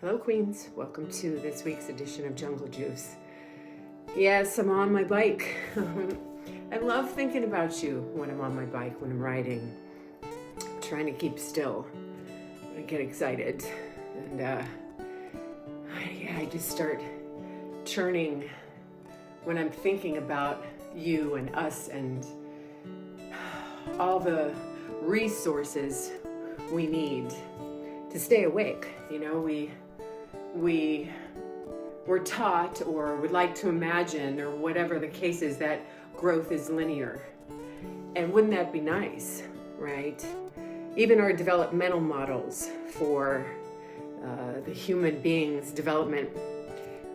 Hello, Queens. Welcome to this week's edition of Jungle Juice. Yes, I'm on my bike. I love thinking about you when I'm on my bike, when I'm riding, trying to keep still. I get excited, and I just start churning when I'm thinking about you and us and all the resources we need to stay awake. You know, we were taught or would like to imagine, or whatever the case is, that growth is linear. And wouldn't that be nice, right? Even our developmental models for the human being's development,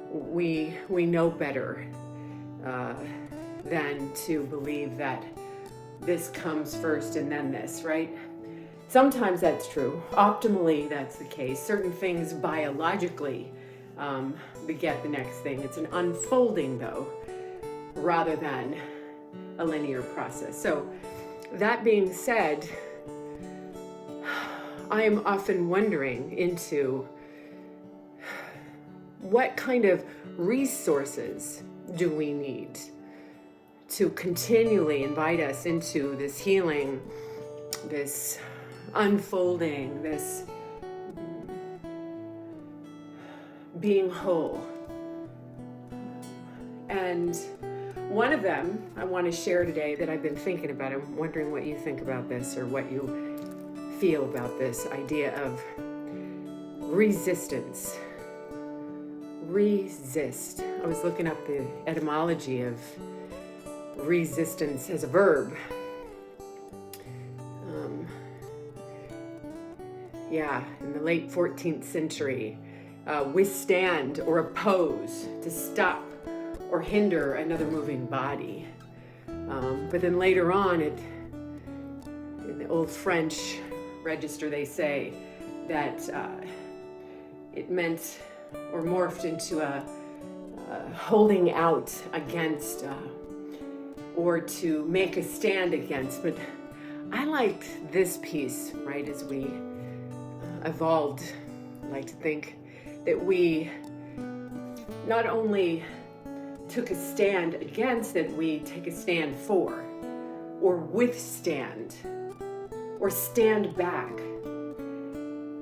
we know better than to believe that this comes first and then this, right? Sometimes that's true. Optimally, that's the case. Certain things biologically beget the next thing. It's an unfolding, though, rather than a linear process. So, that being said, I am often wondering into what kind of resources do we need to continually invite us into this healing, this unfolding, this being whole. And one of them I want to share today that I've been thinking about. I'm wondering what you think about this, or what you feel about this idea of resistance. Resist. I was looking up the etymology of resistance as a verb. In the late 14th century, withstand or oppose, to stop or hinder another moving body. But then later on, in the old French register, they say that it meant or morphed into a holding out against or to make a stand against. But I liked this piece, right, as we evolved. I like to think that we not only took a stand against, that we take a stand for, or withstand, or stand back.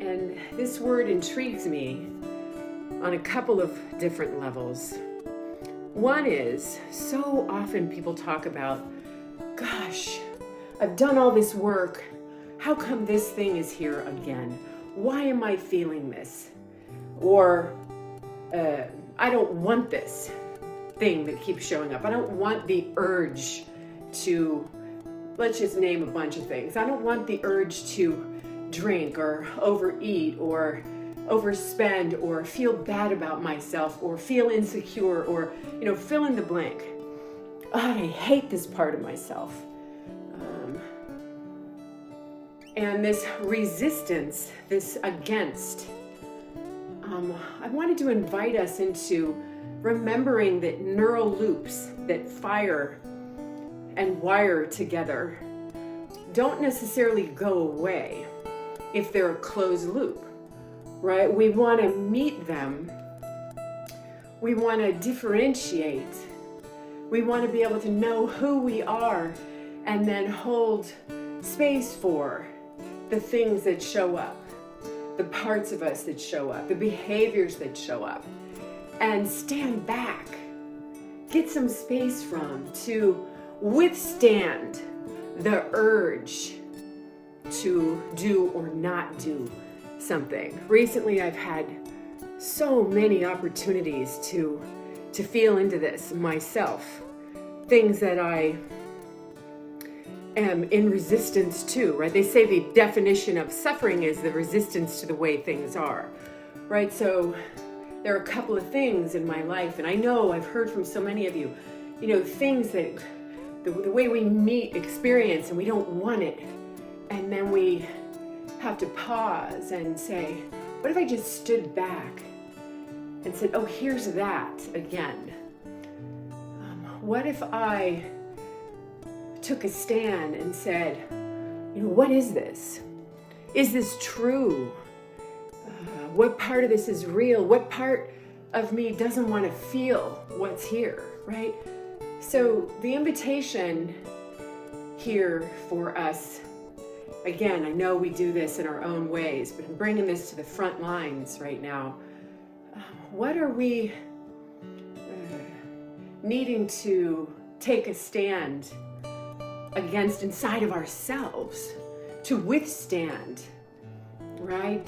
And this word intrigues me on a couple of different levels. One is, so often people talk about, gosh, I've done all this work. How come this thing is here again? Why am I feeling this? Or I don't want this thing that keeps showing up. I don't want the urge to, let's just name a bunch of things. I don't want the urge to drink or overeat or overspend or feel bad about myself or feel insecure or, fill in the blank. I hate this part of myself. And this resistance, this against, I wanted to invite us into remembering that neural loops that fire and wire together don't necessarily go away if they're a closed loop, right? We want to meet them. We want to differentiate. We want to be able to know who we are and then hold space for the things that show up, the parts of us that show up, the behaviors that show up, and stand back, get some space from, to withstand the urge to do or not do something. Recently, I've had so many opportunities to feel into this myself, things that I am in resistance to, right? They say the definition of suffering is the resistance to the way things are, right? So there are a couple of things in my life, and I know I've heard from so many of you, things that the way we meet experience and we don't want it, and then we have to pause and say, what if I just stood back and said, oh, here's that again? What if I took a stand and said, what is this? Is this true? What part of this is real? What part of me doesn't want to feel what's here, right? So the invitation here for us, again, I know we do this in our own ways, but I'm bringing this to the front lines right now. What are we needing to take a stand against inside of ourselves to withstand, right?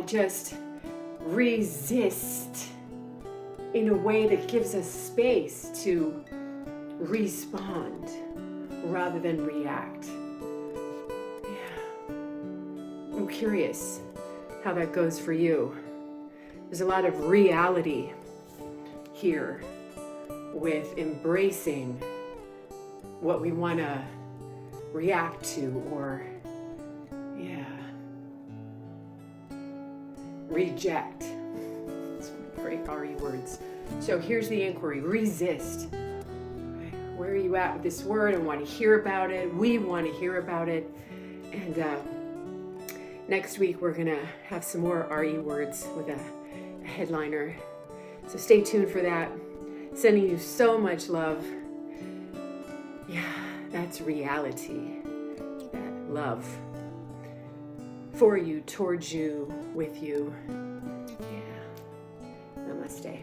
Just resist in a way that gives us space to respond rather than react. Yeah. I'm curious how that goes for you. There's a lot of reality here with embracing what we want to react to or reject. Some great RE words. So here's the inquiry. Resist. Where are you at with this word? I want to hear about it. We want to hear about it. And next week we're going to have some more RE words with a headliner. So stay tuned for that. Sending you so much love. Yeah, that's reality. That love. For you, towards you, with you. Yeah. Namaste.